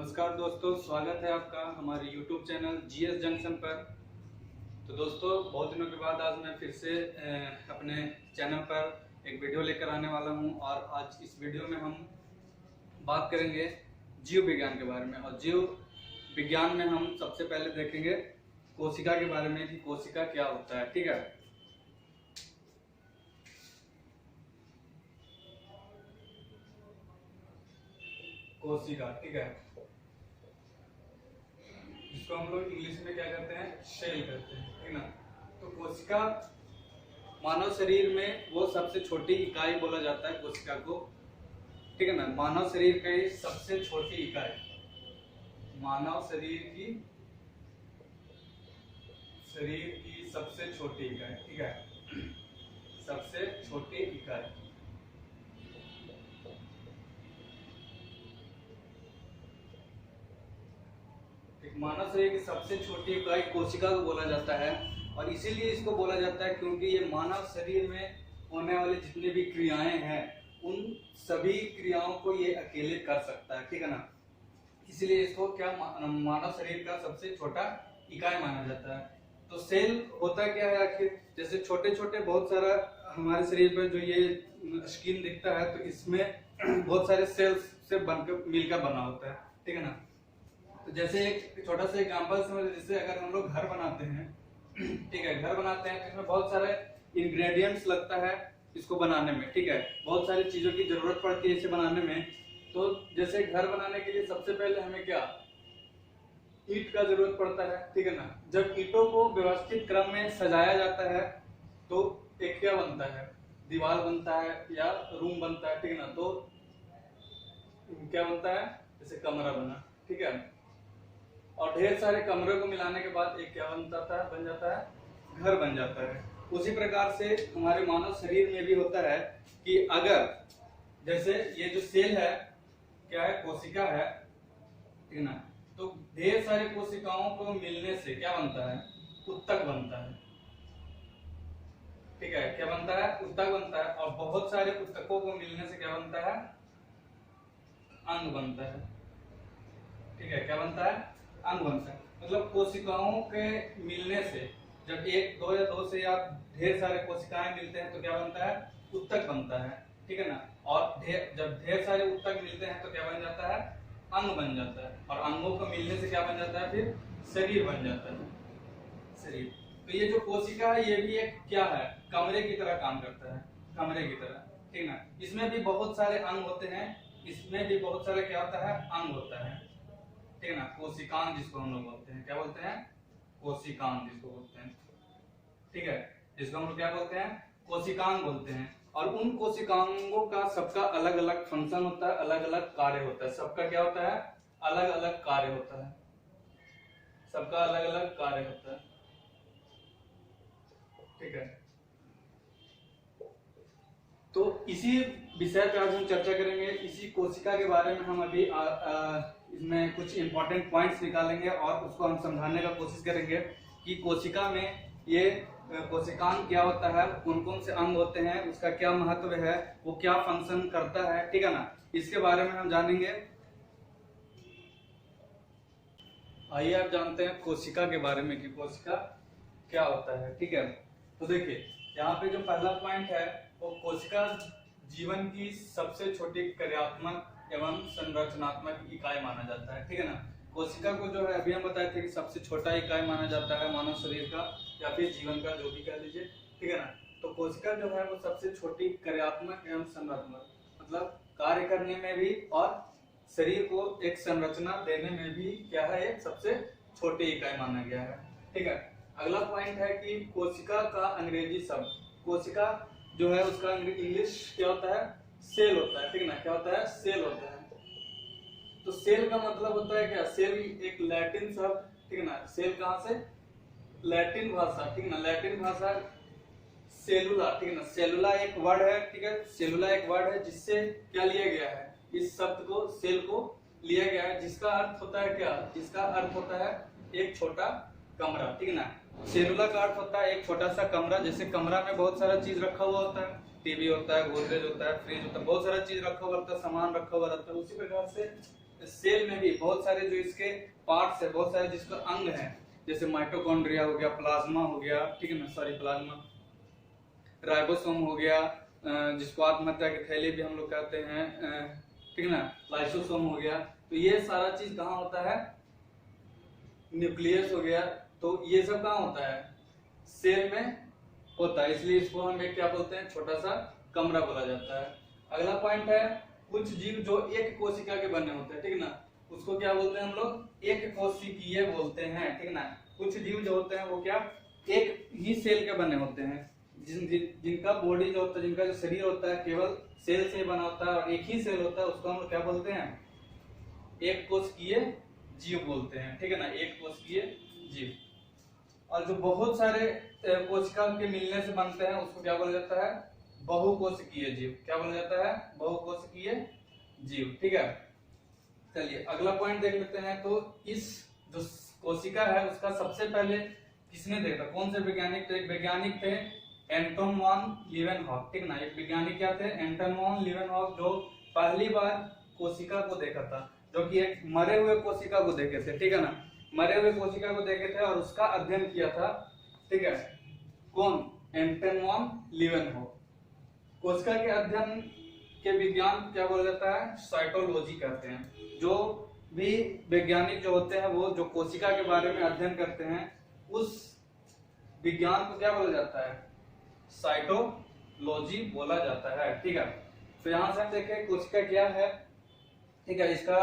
नमस्कार दोस्तों, स्वागत है आपका हमारे YouTube चैनल जीएस जंक्शन पर। तो दोस्तों, बहुत दिनों के बाद आज मैं फिर से अपने चैनल पर एक वीडियो लेकर आने वाला हूं और आज इस वीडियो में हम बात करेंगे जीव विज्ञान के बारे में। और जीव विज्ञान में हम सबसे पहले देखेंगे कोशिका के बारे में कि कोशिका क्या होता है। ठीक है, कोशिका, ठीक है, जिसको हम लोग इंग्लिश में क्या कहते हैं, सेल कहते हैं, ठीक ना। तो कोशिका मानव शरीर में वो सबसे छोटी इकाई बोला जाता है कोशिका को, ठीक है ना। मानव शरीर की सबसे छोटी इकाई, मानव शरीर की सबसे छोटी इकाई, ठीक है, सबसे छोटी इकाई। मानव शरीर की सबसे छोटी इकाई कोशिका को बोला जाता है और इसीलिए इसको बोला जाता है क्योंकि ये मानव शरीर में होने वाले जितने भी क्रियाएं हैं उन सभी क्रियाओं को ये अकेले कर सकता है, ठीक है ना। इसीलिए इसको क्या मानव शरीर का सबसे छोटा इकाई माना जाता है। तो सेल होता क्या है आखिर, जैसे छोटे छोटे बहुत सारा हमारे शरीर पर जो ये स्किन दिखता है तो इसमें बहुत सारे सेल्स से बनकर मिलकर बना होता है, ठीक है ना। तो जैसे एक छोटा सा एग्जांपल समझ, जैसे अगर हम लोग घर बनाते हैं, ठीक है, घर बनाते हैं तो इसमें बहुत सारे इंग्रेडिएंट्स लगता है इसको बनाने में, ठीक है, बहुत सारी चीजों की जरूरत पड़ती है इसे बनाने में। तो जैसे घर बनाने के लिए सबसे पहले हमें क्या, ईंट का जरूरत पड़ता है, ठीक है ना। जब ईंटों को व्यवस्थित क्रम में सजाया जाता है तो एक क्या बनता है, दीवार बनता है या रूम बनता है, ठीक है ना। तो क्या बनता है, जैसे कमरा बना, ठीक है, और ढेर सारे कमरों को मिलाने के बाद एक क्या बन जाता है, घर बन जाता है। उसी प्रकार से हमारे मानव शरीर में भी होता है कि अगर जैसे ये जो सेल है क्या है, कोशिका है, ठीक है ना। तो ढेर सारी कोशिकाओं को मिलने से क्या बनता है, उत्तक बनता है, ठीक है, क्या बनता है, उत्तक बनता है। और बहुत सारे उत्तकों को मिलने से क्या बनता है, अंग बनता है, ठीक है, क्या बनता है, अंग बनता है। मतलब कोशिकाओं के मिलने से जब एक दो या दो से या ढेर सारे कोशिकाएं मिलते हैं तो क्या बनता है, उत्तक बनता है, ठीक है ना। और जब ढेर सारे उत्तक मिलते हैं तो क्या बन जाता है, अंग बन जाता है। और अंगों को मिलने से क्या बन जाता है, फिर शरीर बन जाता है, शरीर। तो ये जो कोशिका है ये भी एक क्या है, कमरे की तरह काम करता है, कमरे की तरह, ठीक ना। इसमें भी बहुत सारे अंग होते हैं, इसमें भी बहुत सारे क्या होता है, अंग होता है, ठीक है ना। कोशिकांग जिसको हम लोग बोलते हैं, क्या बोलते हैं, कोशिकांग जिसको बोलते हैं, ठीक है, जिसको हम लोग क्या बोलते हैं, कोशिकांग बोलते हैं। और उन कोशिकांगों का सबका अलग अलग फंक्शन होता है, अलग अलग कार्य होता है। सबका क्या होता है, अलग अलग कार्य होता है, सबका अलग अलग कार्य होता है, ठीक है। तो इसी विषय पे आज हम चर्चा करेंगे, इसी कोशिका के बारे में हम अभी इसमें कुछ इंपॉर्टेंट पॉइंट्स निकालेंगे और उसको हम समझाने का कोशिश करेंगे कि कोशिका में ये कोशिकांग क्या होता है, कौन कौन से अंग होते हैं, उसका क्या महत्व है, वो क्या फंक्शन करता है, ठीक है ना। इसके बारे में हम जानेंगे। आइए आप जानते हैं कोशिका के बारे में कि कोशिका क्या होता है, ठीक है। तो देखिए यहाँ पे जो पहला पॉइंट है वो कोशिका जीवन की सबसे छोटी कार्यात्मक एवं संरचनात्मक इकाई माना जाता है, ठीक है ना। कोशिका को जो है अभी हम बताए थे कि सबसे छोटा इकाई माना जाता है मानव शरीर का या फिर जीवन का, जो भी कह लीजिए, ठीक है ना। तो कोशिका जो है वो सबसे छोटी कार्यात्मक एवं संरचनात्मक, मतलब कार्य करने में भी और शरीर को एक संरचना देने में भी क्या है, एक सबसे छोटी इकाई माना गया है, ठीक है। अगला पॉइंट है कि कोशिका का अंग्रेजी शब्द, कोशिका जो है उसका इंग्लिश क्या होता है, सेल होता है, ठीक है ना, क्या होता है, सेल होता है। तो सेल का मतलब होता है क्या, सेल एक लैटिन शब्द, ठीक है ना। सेल कहाँ से, लैटिन भाषा, ठीक है ना, लैटिन भाषा सेलुला, ठीक है ना। सेलुला एक वर्ड है, ठीक है, सेलुला एक वर्ड है जिससे क्या लिया गया है, इस शब्द को, सेल को लिया गया है, जिसका अर्थ होता है क्या, जिसका अर्थ होता है एक छोटा कमरा, ठीक है ना। सेलुला का अर्थ होता है एक छोटा सा कमरा। जैसे कमरा में बहुत सारा चीज रखा हुआ होता है, टीवी होता है, गोदरेज होता है, फ्रिज होता है, बहुत सारा चीज रखा हुआ रहता है, सामान रखा हुआ रहता है। उसी प्रकार से सेल में भी बहुत सारे जो इसके पार्ट्स है, बहुत सारे जिसका अंग है, जैसे माइटोकॉन्ड्रिया हो गया, प्लाज्मा हो गया, ठीक है ना, सॉरी प्लाज्मा, राइबोसोम हो गया, जिसको आत्महत्या के थैली भी हम लोग कहते हैं, ठीक है ना, लाइसोसोम हो गया। तो ये सारा चीज कहाँ होता है, न्यूक्लियस हो गया, तो ये सब कहाँ होता है, सेल में होता है, इसलिए इसको हम एक क्या बोलते हैं, छोटा सा कमरा बोला जाता है। अगला पॉइंट है, कुछ जीव जो एक कोशिका के बने होते हैं, ठीक है ना, उसको क्या बोलते हैं हम लोग, एक कोशिकीय बोलते हैं, ठीक है ना। कुछ जीव जो होते हैं वो क्या एक ही सेल के बने होते हैं, जिनका बॉडी जो होता है, जिनका जो शरीर होता है केवल सेल से बना होता है और एक ही सेल होता है, उसको हम लोग क्या बोलते हैं, एक कोशिकीय जीव बोलते हैं, ठीक है ना, एक कोशिकीय जीव। और जो बहुत सारे कोशिका के मिलने से बनते हैं उसको क्या बोला जाता है, बहुकोशिकीय जीव। क्या बोला जाता है, बहुकोशिकीय जीव, ठीक है। चलिए अगला पॉइंट देख लेते हैं। तो इस जो कोशिका है उसका सबसे पहले किसने देखा, कौन से वैज्ञानिक थे, वैज्ञानिक थे एंटोन वॉन लीवेनहॉक, ठीक ना। एक वैज्ञानिक क्या थे, एंटोन वॉन लीवेनहॉक, जो पहली बार कोशिका को देखा था, जो कि एक मरे हुए कोशिका को देखे थे, ठीक है ना, मरे हुए कोशिका को देखे थे और उसका अध्ययन किया था, ठीक है, कौन, एंटोन वॉन लीवेनहॉक। कोशिका के अध्ययन के विज्ञान क्या बोला जाता है, साइटोलॉजी कहते हैं। जो भी वैज्ञानिक जो होते हैं वो जो कोशिका के बारे में अध्ययन करते हैं उस विज्ञान को क्या बोला जाता है, साइटोलॉजी बोला जाता है, ठीक है। तो यहाँ से हम देखें कोशिका क्या है, ठीक है, इसका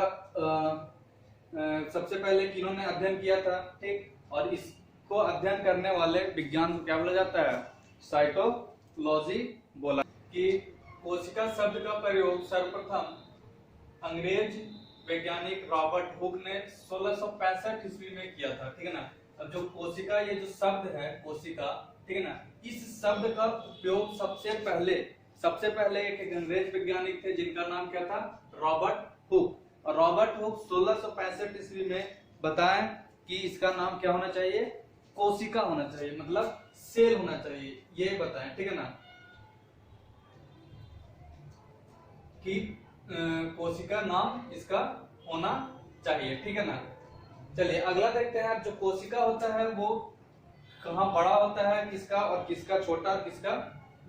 सबसे पहले किन्होंने अध्ययन किया था, ठीक, और इसको अध्ययन करने वाले विज्ञान को क्या बोला जाता है, साइटोलॉजी बोला। कि कोशिका शब्द का प्रयोग सर्वप्रथम अंग्रेज वैज्ञानिक रॉबर्ट हुक ने 1665 ईस्वी में किया था, ठीक है ना। अब जो कोशिका, ये जो शब्द है कोशिका, ठीक है ना, इस शब्द का उपयोग सबसे पहले एक अंग्रेज वैज्ञानिक थे जिनका नाम क्या था, रॉबर्ट हुक। और रॉबर्ट हुक 1665 ईस्वी में बताएं कि इसका नाम क्या होना चाहिए, कोशिका होना चाहिए, मतलब सेल होना चाहिए, ये बताएं, ठीक है ना, कि कोशिका नाम इसका होना चाहिए, ठीक है ना। चलिए अगला देखते हैं। जो कोशिका होता है वो कहाँ बड़ा होता है, किसका, और किसका छोटा और किसका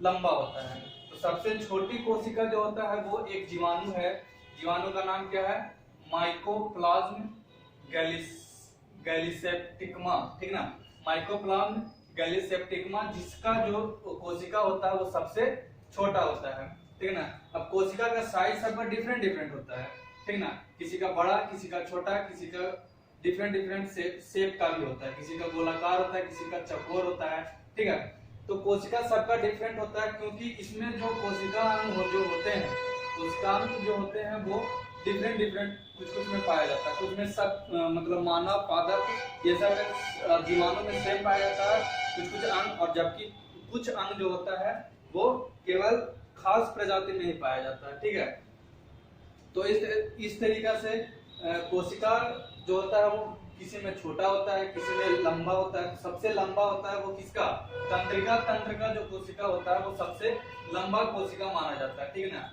लंबा होता है। तो सबसे छोटी कोशिका जो होता है वो एक जीवाणु है। जीवाणु का नाम क्या है, माइकोप्लाज्म गैलीसेप्टिकमा, ठीक ना, माइकोप्लाज्म गैलीसेप्टिकमा, जिसका जो कोशिका होता है वो सबसे छोटा होता है, ठीक है ना। अब कोशिका का साइज सबका डिफरेंट होता है, ठीक ना, किसी का बड़ा, किसी का छोटा, किसी का डिफरेंट शेप का भी होता है, किसी का गोलाकार होता है, किसी का चौकोर होता है, ठीक है। तो कोशिका सबका डिफरेंट होता है क्योंकि इसमें जो कोशिका अंग जो होते हैं, कोशिका अंग जो होते हैं वो डिफरेंट कुछ में पाया जाता है। कुछ में सब मतलब मानव, पादप, ये सब जीवाणु में सेम पाया जाता है कुछ अंग, और जबकि कुछ अंग जो होता है वो केवल खास प्रजाति में ही पाया जाता है, ठीक है। तो इस तरीका से कोशिका जो होता है वो किसी में छोटा होता है, किसी में लंबा होता है। सबसे लंबा होता है वो किसका, तंत्रिका तंत्र का जो कोशिका होता है वो सबसे लंबा कोशिका माना जाता है, ठीक है ना।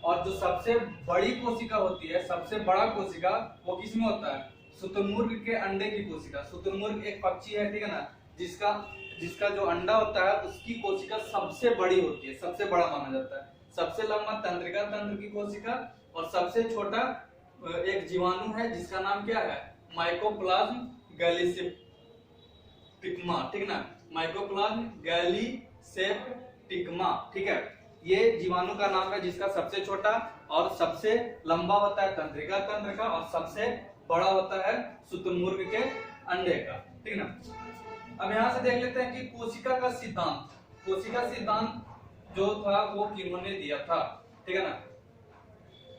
और जो सबसे बड़ी कोशिका होती है, सबसे बड़ा कोशिका, वो किसमें होता है, शुतुरमुर्ग के अंडे की कोशिका। शुतुरमुर्ग एक पक्षी है, ठीक है ना, जिसका जो अंडा होता है उसकी कोशिका सबसे बड़ी होती है, सबसे बड़ा माना जाता है। सबसे लंबा तंत्रिका तंत्र की कोशिका, और सबसे छोटा एक जीवाणु है जिसका नाम क्या है, माइकोप्लाज्म गैलीसेप्टिकमा, ठीक ना, माइकोप्लाज्म गैलीसेप्टिकमा, ठीक है। ये जीवाणु का नाम है जिसका सबसे छोटा और सबसे लंबा होता है तंत्रिका तंत्र का, और सबसे बड़ा होता है शुतुरमुर्ग के अंडे का, ठीक ना। अब यहाँ से देख लेते हैं कि कोशिका का सिद्धांत जो था वो किन्होंने दिया था, ठीक है ना।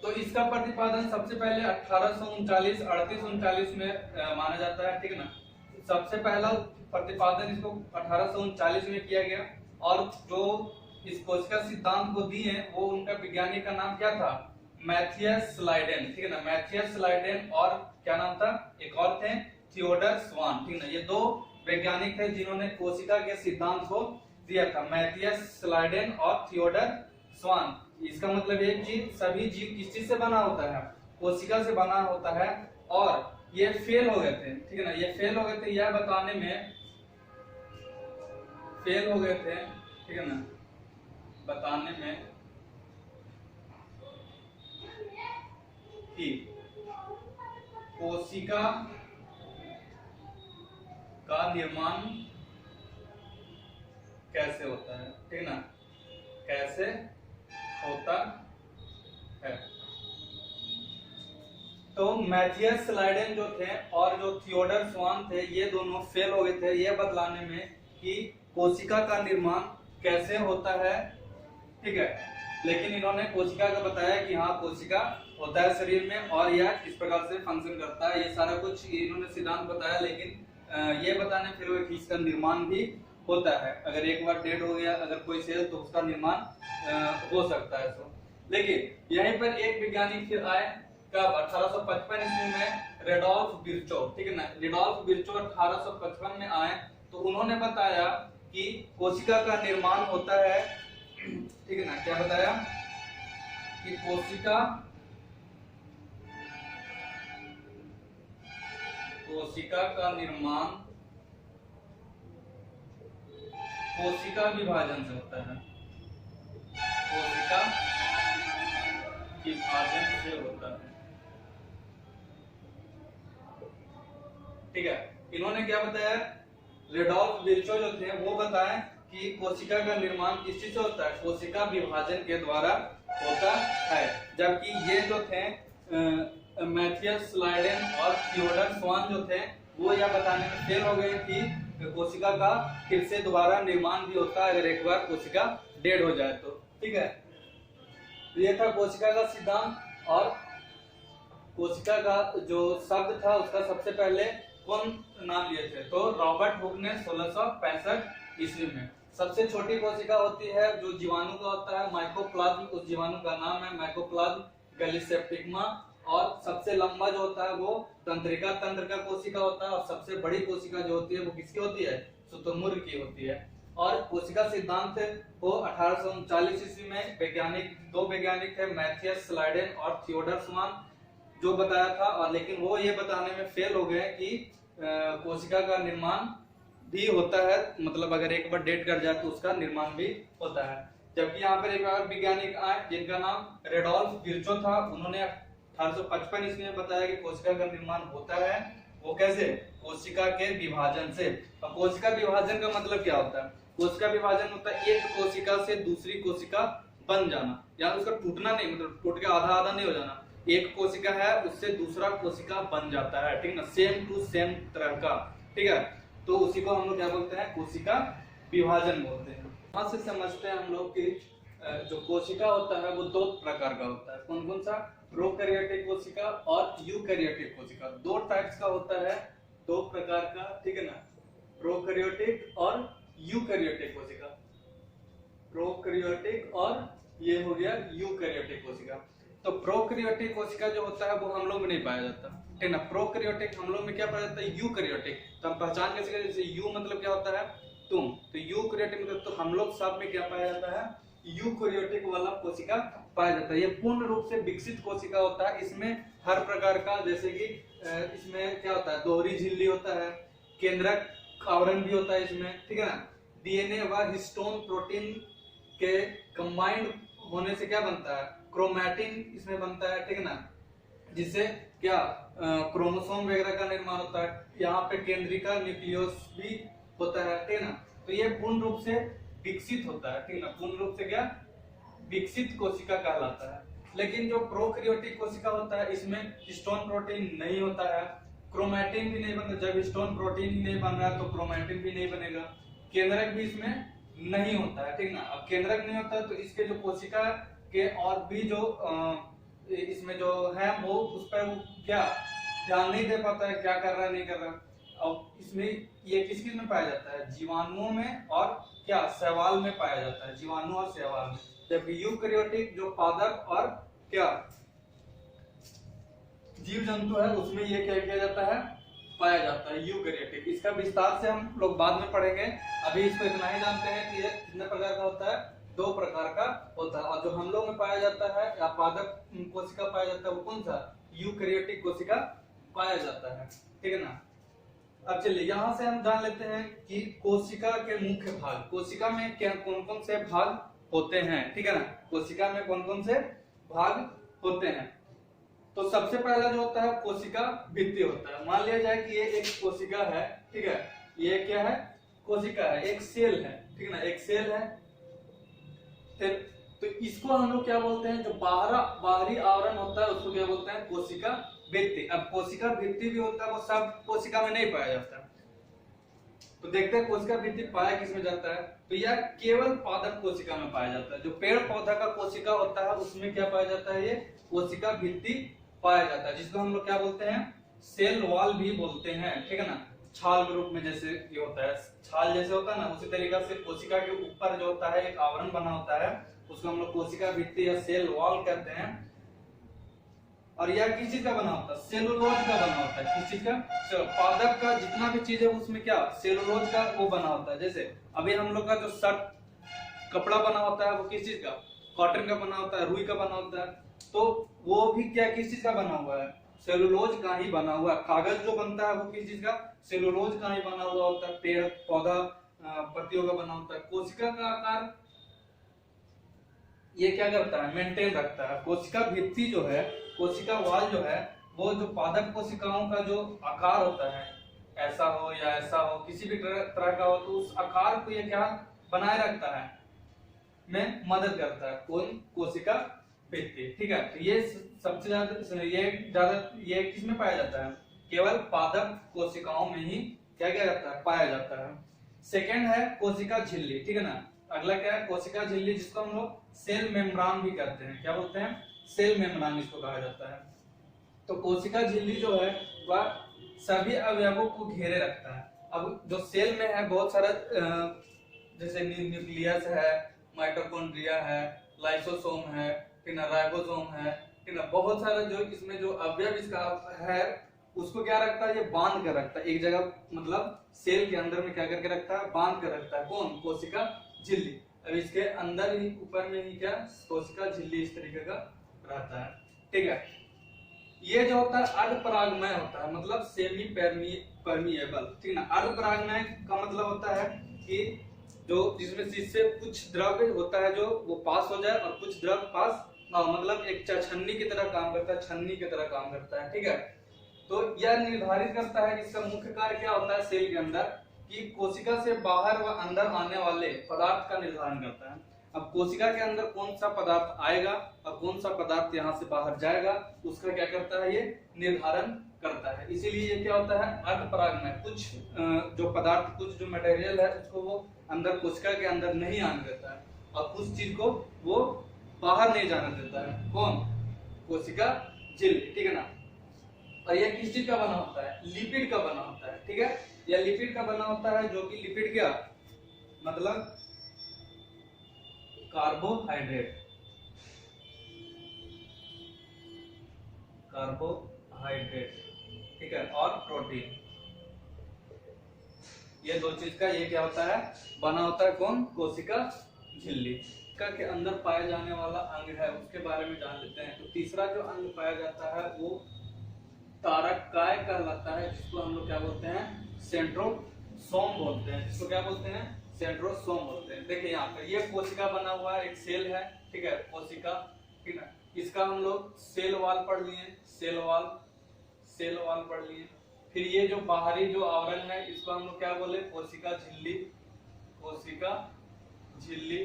तो इसका प्रतिपादन सबसे पहले 1839 में माना जाता है, ठीक है ना। सबसे पहला प्रतिपादन इसको 1839 में किया गया, और जो इस कोशिका सिद्धांत को दिए वो उनका वैज्ञानिक का नाम क्या था, मैथियस स्लाइडेन, ठीक है ना, मैथियस स्लाइडेन, और क्या नाम था, एक और थे थियोडर स्वान, ठीक है ना। ये दो वैज्ञानिक थे जिन्होंने कोशिका के सिद्धांत को दिया था, मैथियस स्लाइडेन और थियोडर स्वान। इसका मतलब एक जीव, सभी जीव किस चीज से बना होता है, कोशिका से बना होता है और ये फेल हो गए थे, ठीक है ना, ये फेल हो गए थे यह बताने में, फेल हो गए थे, ठीक है ना, बताने में कि कोशिका का निर्माण कैसे होता है, ठीक है ना, कैसे होता है। तो मैथियस स्लाइडेन जो थे और जो थियोडर स्वान थे, ये दोनों फेल हो गए थे ये बतलाने में कि कोशिका का निर्माण कैसे होता है, ठीक है। लेकिन इन्होंने कोशिका का बताया कि हाँ कोशिका होता है शरीर में और यह किस प्रकार से फंक्शन करता है, ये सारा कुछ इन्होंने सिद्धांत बताया। लेकिन ये बताने फिर वो कि इसका निर्माण भी होता है, अगर एक बार डेड हो गया अगर कोई सेल तो उसका निर्माण हो सकता है। तो लेकिन यहीं पर एक वैज्ञानिक फिर आए कब 1855 ईस्वी में, रेडोल्फ विर्चो, ठीक है ना, रेडोल्फ विर्चो 1855 में आए तो उन्होंने बताया कि कोशिका का निर्माण होता है, ठीक है ना, क्या बताया कि कोशिका का निर्माण कोशिका विभाजन से होता है, कोशिका विभाजन से होता है, ठीक है। इन्होंने क्या बताया, रेडोल्फ विर्चो जो थे वो बताए कि कोशिका का निर्माण किस चीज से होता है, कोशिका विभाजन के द्वारा होता है। जबकि ये जो थे मैथियस स्लाइडेन और थियोडर स्वान जो थे वो यह बताने में फेल हो गए कि कोशिका का फिर से दोबारा निर्माण भी होता है अगर एक बार कोशिका डेड हो जाए तो, ठीक है। ये था कोशिका का सिद्धांत। और कोशिका का जो शब्द था उसका सबसे पहले कौन नाम लिए थे, तो रॉबर्ट हुक ने 1665 ईस्वी में। सबसे छोटी कोशिका होती है जो जीवाणु का होता है माइकोप्लाज्म, उस जीवाणु का नाम है माइकोप्लाज्म गैलिसेप्टिग्मा। और सबसे लंबा जो होता है वो तंत्रिका तंत्र का कोशिका होता है। और सबसे बड़ी कोशिका जो होती है वो किसकी होती है, शुतुरमुर्ग की होती है। और कोशिका सिद्धांत को 1839 ईस्वी में दो वैज्ञानिक थे, मैथियस स्लाइडेन और थियोडर स्वान, जो बताया था। और लेकिन वो ये बताने में फेल हो गए कि कोशिका का निर्माण भी होता है, मतलब अगर एक बार डेड कर जाए तो उसका निर्माण भी होता है। जबकि यहाँ पर एक और वैज्ञानिक आए जिनका नाम रेडोल्फ विर्चो था, उन्होंने 1855 ईस्वी में बताया कि कोशिका का निर्माण होता है, वो कैसे, कोशिका के विभाजन से। और कोशिका विभाजन का मतलब क्या होता है, कोशिका विभाजन होता है एक कोशिका से दूसरी कोशिका बन जाना, यानी उसका टूटना नहीं, मतलब टूट के आधा आधा नहीं हो जाना। एक कोशिका है उससे दूसरा कोशिका बन जाता है, ठीक ना, सेम टू सेम तरह का, ठीक है। तो उसी को हम लोग क्या बोलते हैं, कोशिका विभाजन बोलते हैं। वहां से समझते हैं हम लोग कि जो कोशिका होता है वो दो प्रकार का होता है। कौन कौन सा, प्रोकैरियोटिक कोशिका और यूकैरियोटिक कोशिका, दो टाइप्स का होता है, दो प्रकार का, ठीक है ना, प्रोकैरियोटिक और यूकैरियोटिक कोशिका। प्रोकैरियोटिक और ये हो गया यूकैरियोटिक कोशिका। तो प्रोकैरियोटिक कोशिका जो होता है वो हम लोग में नहीं पाया जाता, ठीक है ना। प्रोकैरियोटिक हम लोग में क्या पाया जाता है, यूकैरियोटिक। तो हम पहचान कैसे करें, जैसे यू मतलब क्या होता है, तुम, तो यूकैरियोटिक मतलब तो हम लोग सब में क्या पाया जाता है, यूकैरियोटिक वाला कोशिका पाया जाता है। ये पूर्ण रूप से विकसित कोशिका होता है, इसमें हर प्रकार का, जैसे कि इसमें क्या होता है, दोहरी झिल्ली होता है, केंद्रक आवरण भी होता है इसमें, ठीक है ना। डीएनए व हिस्टोन प्रोटीन के कंबाइंड होने से क्या बनता है, क्रोमैटिन इसमें बनता है, ठीक है ना, जिससे क्या क्रोमोसोम वगैरह का निर्माण होता है। यहाँ पे केंद्रिका न्यूक्लियस भी होता है, ठीक है ना। तो ये पूर्ण रूप से विकसित होता है, ठीक है ना, पूर्ण रूप से क्या विकसित कोशिका कहलाता है। लेकिन जो प्रोकैरियोटिक कोशिका होता है इसमें हिस्टोन प्रोटीन नहीं होता है, क्रोमैटिन भी नहीं बनता। जब हिस्टोन प्रोटीन ही नहीं बन रहा है तो क्रोमैटिन भी नहीं बनेगा, केंद्रक भी इसमें नहीं होता है, ठीक ना। अब केंद्रक नहीं होता है तो इसके जो कोशिका के और भी जो इसमें जो है वो उस पर वो क्या ध्यान नहीं दे पाता है, क्या कर रहा है नहीं कर रहा। और इसमें ये किस किस में पाया जाता है, जीवाणुओं में और क्या शैवाल में पाया जाता है, जीवाणु और शैवाल में। जबकि यूकैरियोटिक जो पादप और क्या जीव जंतु है उसमें ये क्या किया जाता है, पाया जाता है यूकैरियोटिक। इसका विस्तार से हम लोग बाद में पढ़ेंगे, अभी इसको इतना ही जानते हैं कि ये कितने प्रकार का होता है, दो प्रकार का होता है। और जो हम लोग में पाया जाता है या पादप कोशिका पाया जाता है वो कौन सा, यूकैरियोटिक कोशिका पाया जाता है, ठीक है ना। अब चलिए यहाँ से हम जान लेते हैं कि कोशिका के मुख्य भाग, कोशिका में क्या कौन कौन से भाग होते हैं, ठीक है ना। कोशिका में कौन कौन से भाग होते हैं। तो सबसे पहला जो होता है कोशिका भित्ति होता है। मान लिया जाए कि ये एक कोशिका है, ठीक है, ये क्या है, कोशिका है, एक सेल है, ठीक है ना, एक सेल है। फिर तो इसको हम लोग क्या बोलते हैं, जो बाहरी आवरण होता है उसको क्या बोलते हैं, कोशिका भित्ति। अब कोशिका भित्ति भी होता है, वो सब कोशिका में नहीं पाया जाता। तो देखते हैं कोशिका भित्ति पाया किसमें जाता है, तो यह केवल पादप कोशिका में पाया जाता है। जो पेड़ पौधा का कोशिका होता है उसमें क्या पाया जाता है, ये कोशिका भित्ति पाया जाता है, जिसको हम लोग क्या बोलते हैं, सेल वॉल भी बोलते हैं, ठीक है ना। छाल के रूप में जैसे ये होता है, छाल जैसे होता है ना, उसी तरीका से कोशिका के ऊपर जो होता है एक आवरण बना होता है, उसको हम लोग कोशिका भित्ति या सेल वॉल कहते हैं। और यह किस चीज का बना होता है, सेलुलोज का बना होता है। किस चीज का, पादप का जितना भी चीज है उसमें क्या, सेलुलोज का वो बना होता है। जैसे अभी हम लोग का जो शर्ट कपड़ा बना होता है वो किस चीज का, कॉटन का बना होता है, रुई का बना होता है। तो वो भी क्या किस चीज का बना हुआ है, सेलुलोज का ही बना हुआ है। कागज जो बनता है वो किस चीज का, सेलुलोज का ही बना हुआ होता है। पेड़ पौधा पत्तियों का बना होता है। कोशिका का आकार ये क्या करता है, मेंटेन रखता है। कोशिका भित्ति जो है, कोशिका वॉल जो है, वो जो पादप कोशिकाओं का जो आकार होता है, ऐसा हो या ऐसा हो, किसी भी तरह का हो, तो उस आकार को ये क्या बनाए रखता है, में मदद करता है। कौन, कोशिका भित्ति, ठीक है। तो ये सबसे ज्यादा ये किसमें पाया जाता है, केवल पादप कोशिकाओं में ही क्या क्या रहता है, पाया जाता है। सेकेंड है कोशिका झिल्ली, ठीक है ना। अगला क्या है, कोशिका झिल्ली, जिसको हम लोग सेल मेम्ब्रान भी कहते हैं। क्या बोलते हैं, सेल मेम्ब्रान इसको कहा जाता है। तो कोशिका झिल्ली जो है वह सभी अवयवों को घेरे रखता है। अब जो सेल में है बहुत सारा जैसे न्यूक्लियस है, माइटोकॉन्ड्रिया है, लाइसोसोम है, फिर राइबोसोम है, फिर बहुत सारा जो इसमें जो अवयव इसका है उसको क्या रखता है, ये बांध कर रखता है एक जगह, मतलब सेल के अंदर में क्या करके रखता है, बांध कर रखता है। कौन, कोशिका झिल्ली। अब इसके अंदर ही ऊपर में ही क्या, कोशिका झिल्ली इस तरीके का रहता है, ठीक है। ये जो होता है अर्धपरागमय होता है, मतलब सेमी परमिएबल, ठीक है ना। अर्धपरागमय का मतलब होता है कि जो जिसमें से कुछ द्रव्य होता है जो वो पास हो जाए और कुछ द्रव्य पास ना हो, मतलब एक छन्नी की तरह काम करता है, छन्नी की तरह काम करता है, ठीक है। तो यह निर्धारित करता है कि इसका मुख्य कार्य क्या होता है सेल के अंदर, कि कोशिका से बाहर व अंदर आने वाले पदार्थ का निर्धारण करता है। अब कोशिका के अंदर कौन सा पदार्थ आएगा और कौन सा पदार्थ यहाँ से बाहर जाएगा, उसका क्या करता है, ये निर्धारण करता है। इसीलिए ये क्या होता है, अर्धपरागमय। कुछ जो पदार्थ, कुछ जो मटेरियल है उसको वो अंदर कोशिका के अंदर नहीं आने देता है और कुछ चीज को वो बाहर नहीं जाने देता है। कौन, कोशिका झिल्ली, ठीक है ना। और यह किस चीज का बना होता है, लिपिड का बना होता है, ठीक है। यह लिपिड का बना होता है, जो कि लिपिड क्या मतलब कार्बोहाइड्रेट, ठीक है, और प्रोटीन, ये दो चीज का ये क्या होता है, बना होता है। कौन, कोशिका झिल्ली के अंदर पाया जाने वाला अंग है, उसके बारे में जान लेते हैं। तो तीसरा जो अंग पाया जाता है वो तारकाय कहलाता है, जिसको हम लोग क्या बोलते हैं, सेंट्रोसोम बोलते हैं। जिसको क्या बोलते हैं, सेंट्रोसोम बोलते हैं। देखिए यहाँ पे ये कोशिका बना हुआ है, एक सेल है, ठीक है, कोशिका, ठीक है। इसका हम लोग सेल वॉल पढ़ लिए, सेल वॉल पढ़ लिए। फिर ये जो बाहरी जो आवरण है इसको हम लोग क्या बोले, कोशिका झिल्ली, कोशिका झिल्ली।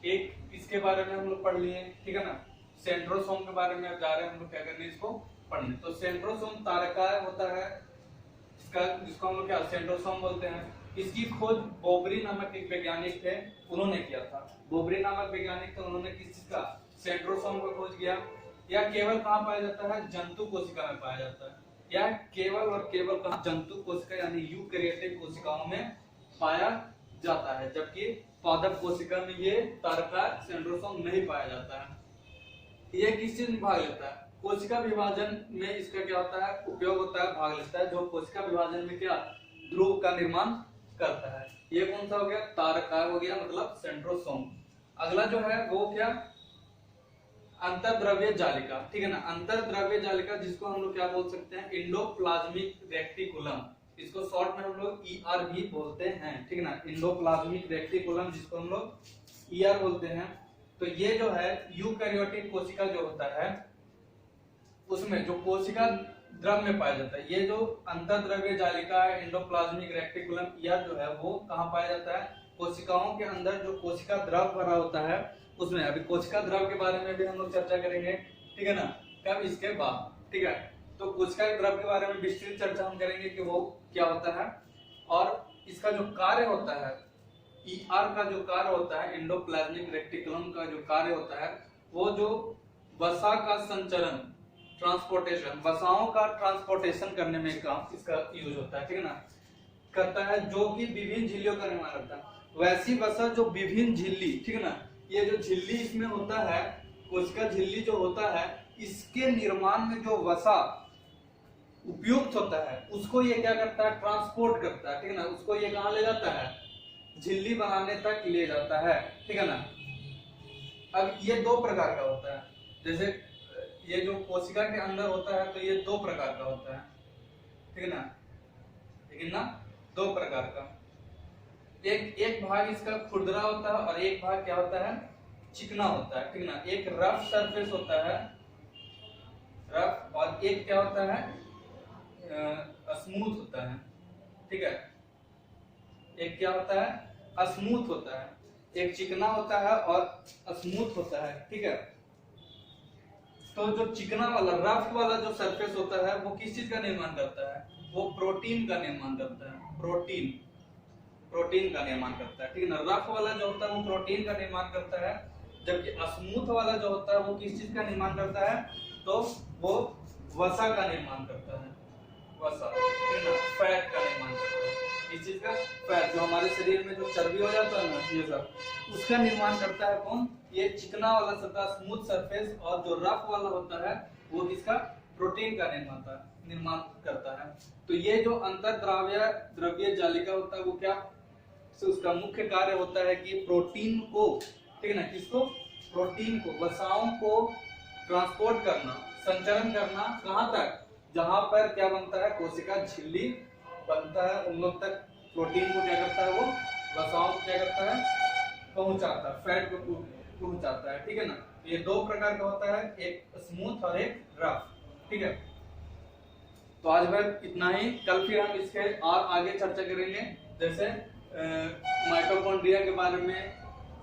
एक इसके बारे में हम लोग पढ़ लिए, ठीक है ना। सेंट्रोसोम के बारे में अब जा रहे हैं हम लोग क्या करने, इसको पढ़ने। तो सेंट्रोसोम तारकाय होता है इसका, जिसको हम लोग क्या सेंट्रोसोम बोलते हैं। इसकी खोज बोबरी नामक एक वैज्ञानिक थे, उन्होंने किया था। बोबरी नामक वैज्ञानिक थे, उन्होंने किस चीज का, सेंट्रोसोम का खोज किया। यह केवल कहाँ पाया जाता है, जंतु कोशिका में पाया जाता है। यह केवल और केवल कहाँ, जंतु कोशिका यानी यूकैरियोटिक कोशिकाओं में पाया जाता है, जबकि पादप कोशिका में ये तारकाय सेंट्रोसोम नहीं पाया जाता है। ये किस चीज में भाग लेता है, कोशिका विभाजन में इसका क्या होता है, उपयोग होता है, भाग लेता है। जो कोशिका विभाजन में क्या ध्रुव का निर्माण करता है। ये कौन सा हो गया, तारकाय हो गया, मतलब सेंट्रोसोम। अगला जो है वो क्या, अंतर्द्रव्य जालिका, ठीक है ना। अंतर्द्रव्य जालिका जिसको हम लोग क्या बोल सकते हैं, एंडोप्लाज्मिक रेक्टिकुलम, इसको शॉर्ट में हम लोग ER भी बोलते हैं, ठीक है ना। एंडोप्लाज्मिक रेक्टिकुलम जिसको हम लोग ER बोलते हैं। तो ये जो है यूकैरियोटिक कोशिका जो होता है उसमें जो कोशिका द्रव में पाया जाता है, ये जो अंतर्द्रव्य जालिका एंडोप्लाज्मिक रेक्टिकुलम ER जो है वो कहाँ पाया जाता है, कोशिकाओं के अंदर जो कोशिका द्रव भरा होता है उसमें। अभी कोशिका द्रव के बारे में भी हम लोग चर्चा करेंगे, ठीक है ना, कब, इसके बाद, ठीक है। तो कोशिका द्रव के बारे में विस्तृत चर्चा हम करेंगे कि वो क्या होता है और इसका जो कार्य होता है, ER का जो कार्य होता है, एंडोप्लाज्मिक रेक्टिकुलम का जो कार्य होता है, वो जो वसा का संचरण, ट्रांसपोर्टेशन, वसाओं का ट्रांसपोर्टेशन करने में काम इसका यूज होता है, ठीक है ना, करता है, जो कि विभिन्न झिल्लियों का निर्माण करता है। वैसी वसा जो विभिन्न झिल्ली, ठीक है ना, ये जो झिल्ली इसमें होता है, कोशिका झिल्ली जो होता है, इसके निर्माण में जो वसा उपयुक्त होता है उसको ये क्या करता है, ट्रांसपोर्ट करता है, ठीक है ना, उसको ये कहाँ ले जाता है, झिल्ली बनाने तक ले जाता है, ठीक है ना। अब ये दो प्रकार का होता है, जैसे ये जो कोशिका के अंदर होता है तो ये दो प्रकार का होता है, ठीक है ना, लेकिन ना दो प्रकार का, एक भाग इसका खुरदरा होता है और एक भाग क्या होता है, चिकना होता है, ठीक है ना। एक रफ सरफेस होता है, रफ, और एक क्या होता है, स्मूथ होता है, ठीक है। एक क्या होता है, स्मूथ होता है, एक चिकना होता है और स्मूथ होता है, ठीक है। तो जो चिकना वाला, रफ वाला जो सरफेस होता है वो किस चीज का निर्माण करता है, वो प्रोटीन का निर्माण करता है, प्रोटीन का निर्माण करता है, ठीक है ना। रफ वाला जो होता है वो प्रोटीन का निर्माण करता है, जबकि स्मूथ वाला जो होता है वो किस चीज का निर्माण करता है, तो वो वसा का निर्माण करता है, वसा, ठीक है ना, फैट का निर्माण करता है। इस चीज का फैट, जो हमारे शरीर में जो चर्बी हो जाता है ना, ये सब उसका निर्माण करता है कौन, ये चिकना वाला सतह, स्मूथ सरफेस, और जो रफ वाला होता है वो इसका प्रोटीन का निर्माण करता है। तो ये जो अंतर्द्रव्य जालिका होता है वो क्या, तो उसका मुख्य कार्य होता है कि प्रोटीन को, ठीक है ना, किसको, प्रोटीन को, वसाओं को ट्रांसपोर्ट करना, संचरण करना, कहां तक, जहां पर क्या बनता है, कोशिका झिल्ली बनता है, उन लोग तक प्रोटीन को क्या करता है, वो वसाओं को क्या करता है, पहुंचाता है, फैट को पहुंचाता है, ठीक है ना। ये दो प्रकार का होता है, एक स्मूथ और एक रफ, ठीक है। तो आज भर इतना ही, कल फिर हम इसके और आगे चर्चा करेंगे, जैसे माइटोकॉन्ड्रिया के बारे में,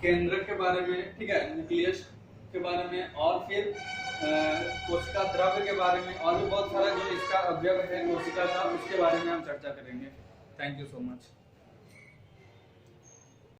केंद्रक के बारे में, ठीक है, न्यूक्लियस के बारे में, और फिर कोशिका द्रव्य के बारे में, और भी बहुत सारा जो इसका अवयव है कोशिका का, उसके बारे में हम चर्चा करेंगे। Thank you so much.